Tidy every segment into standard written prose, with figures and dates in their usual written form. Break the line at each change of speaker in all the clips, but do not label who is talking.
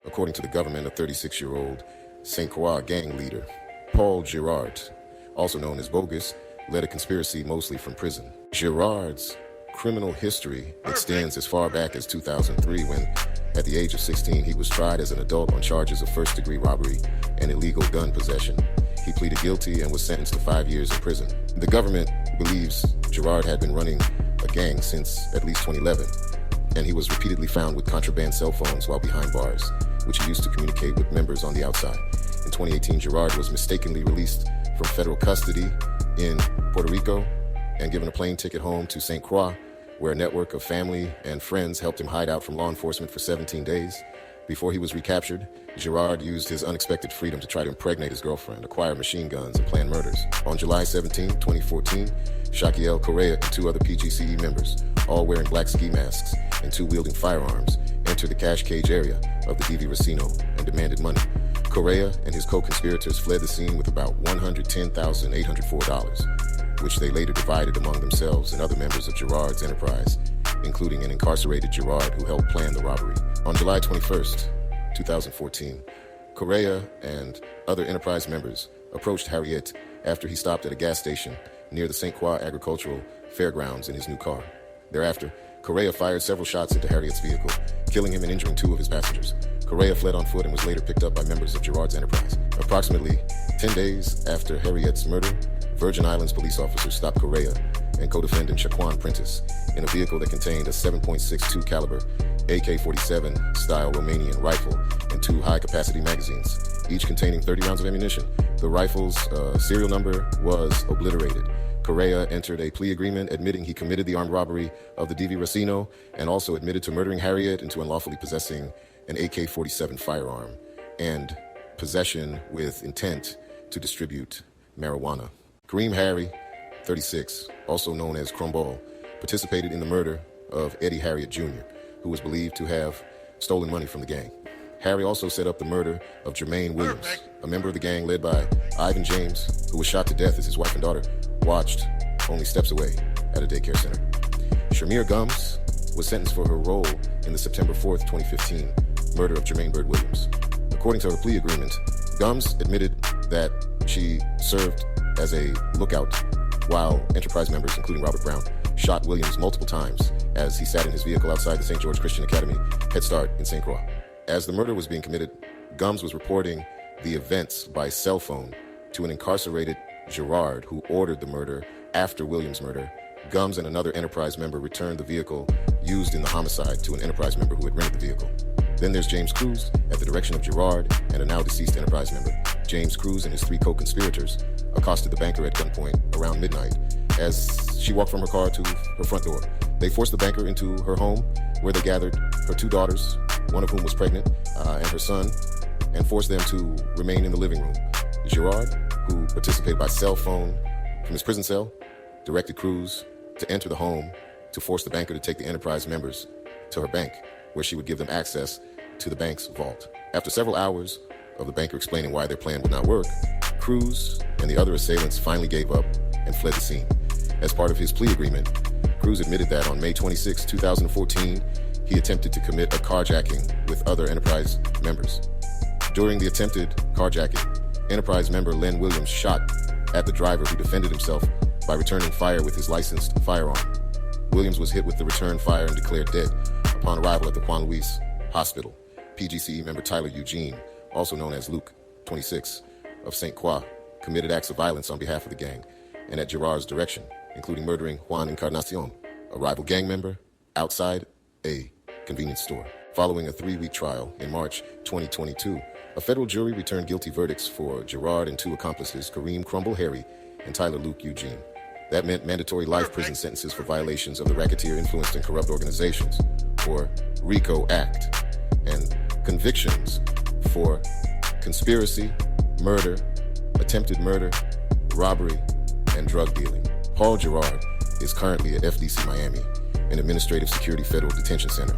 according to the government, a 36-year-old St. Croix gang leader. Paul Girard, also known as Bogus, led a conspiracy mostly from prison. Girard's criminal history extends as far back as 2003 when, at the age of 16, he was tried as an adult on charges of first-degree robbery and illegal gun possession. He pleaded guilty and was sentenced to 5 years in prison. The government believes Girard had been running a gang since at least 2011, and he was repeatedly found with contraband cell phones while behind bars, which he used to communicate with members on the outside. In 2018, Girard was mistakenly released from federal custody in Puerto Rico and given a plane ticket home to St. Croix, where a network of family and friends helped him hide out from law enforcement for 17 days. Before he was recaptured, Girard used his unexpected freedom to try to impregnate his girlfriend, acquire machine guns, and plan murders. On July 17, 2014, Shaquiel Correa and 2 other PGCE members, all wearing black ski masks and 2 wielding firearms, entered the cash cage area of the DV Racino and demanded money. Correa and his co-conspirators fled the scene with about $110,804, which they later divided among themselves and other members of Girard's enterprise, including an incarcerated Girard who helped plan the robbery. On July 21st, 2014, Correa and other enterprise members approached Harriet after he stopped at a gas station near the St. Croix Agricultural Fairgrounds in his new car. Thereafter, Correa fired several shots into Harriet's vehicle, killing him and injuring 2 of his passengers. Correa fled on foot and was later picked up by members of Girard's enterprise. Approximately 10 days after Harriet's murder, Virgin Islands police officers stopped Correa and co-defendant Shaquan Prentice in a vehicle that contained a 7.62 caliber AK-47 style Romanian rifle and 2 high-capacity magazines, each containing 30 rounds of ammunition. The rifle's serial number was obliterated. Correa entered a plea agreement admitting he committed the armed robbery of the DV Racino and also admitted to murdering Harriet and to unlawfully possessing an AK-47 firearm and possession with intent to distribute marijuana. Kareem Harry, 36, also known as Crumball, participated in the murder of Eddie Harriet Jr., who was believed to have stolen money from the gang. Harry also set up the murder of Jermaine Williams, a member of the gang led by Ivan James, who was shot to death as his wife and daughter watched only steps away at a daycare center. Shamir Gums was sentenced for her role in the September 4th, 2015 murder of Jermaine Bird Williams. According to her plea agreement, Gums admitted that she served as a lookout while enterprise members, including Robert Brown, shot Williams multiple times as he sat in his vehicle outside the St. George Christian Academy Head Start in St. Croix. As the murder was being committed, Gums was reporting the events by cell phone to an incarcerated Girard who ordered the murder. After Williams' murder, Gums and another enterprise member returned the vehicle used in the homicide to an enterprise member who had rented the vehicle. Then there's James Cruz at the direction of Girard and a now deceased enterprise member. James Cruz and his 3 co-conspirators accosted the banker at gunpoint around midnight as she walked from her car to her front door. They forced the banker into her home, where they gathered her 2 daughters, one of whom was pregnant, and her son, and forced them to remain in the living room. Girard, who participated by cell phone from his prison cell, directed Cruz to enter the home to force the banker to take the enterprise members to her bank, where she would give them access to the bank's vault. After several hours of the banker explaining why their plan would not work, Cruz and the other assailants finally gave up and fled the scene. As part of his plea agreement, Cruz admitted that on May 26, 2014, he attempted to commit a carjacking with other enterprise members. During the attempted carjacking, enterprise member Len Williams shot at the driver, who defended himself by returning fire with his licensed firearm. Williams was hit with the return fire and declared dead upon arrival at the Juan Luis Hospital. PGCE member Tyler Eugene, also known as Luke, 26, of St. Croix, committed acts of violence on behalf of the gang and at Girard's direction, including murdering Juan Encarnacion, a rival gang member, outside a convenience store. Following a 3-week trial in March 2022, a federal jury returned guilty verdicts for Girard and 2 accomplices, Kareem Crumble Harry and Tyler Luke Eugene. That meant mandatory life prison sentences for violations of the Racketeer Influenced and Corrupt Organizations, or RICO Act, and convictions for conspiracy, murder, attempted murder, robbery, and drug dealing. Paul Girard is currently at FDC Miami, an administrative security federal detention center.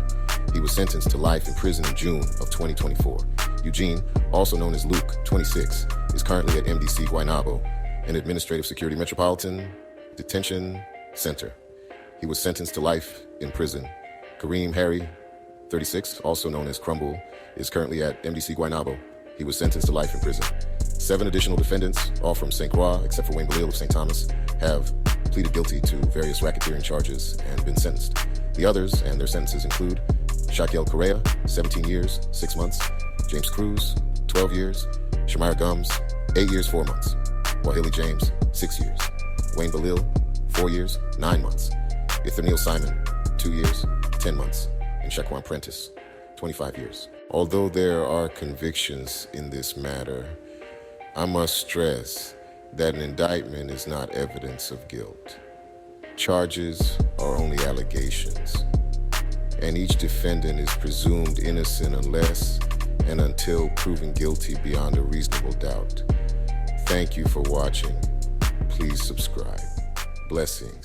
He was sentenced to life in prison in June of 2024. Eugene, also known as Luke, 26, is currently at MDC Guaynabo, an administrative security metropolitan detention center. He was sentenced to life in prison. Kareem Harry, 36, also known as Crumble, is currently at MDC Guaynabo. He was sentenced to life in prison. 7 additional defendants, all from St. Croix, except for Wayne Belil of St. Thomas, have pleaded guilty to various racketeering charges and been sentenced. The others and their sentences include Shaquille Correa, 17 years, 6 months, James Cruz, 12 years, Shamira Gums, 8 years, 4 months, Wahili James, 6 years, Wayne Belil, 4 years, 9 months, Ithaniel Simon, 2 years, 10 months, and Shaquan Prentice, 25 years. Although there are convictions in this matter, I must stress that an indictment is not evidence of guilt. Charges are only allegations, and each defendant is presumed innocent unless and until proven guilty beyond a reasonable doubt. Thank you for watching. Please subscribe. Blessings.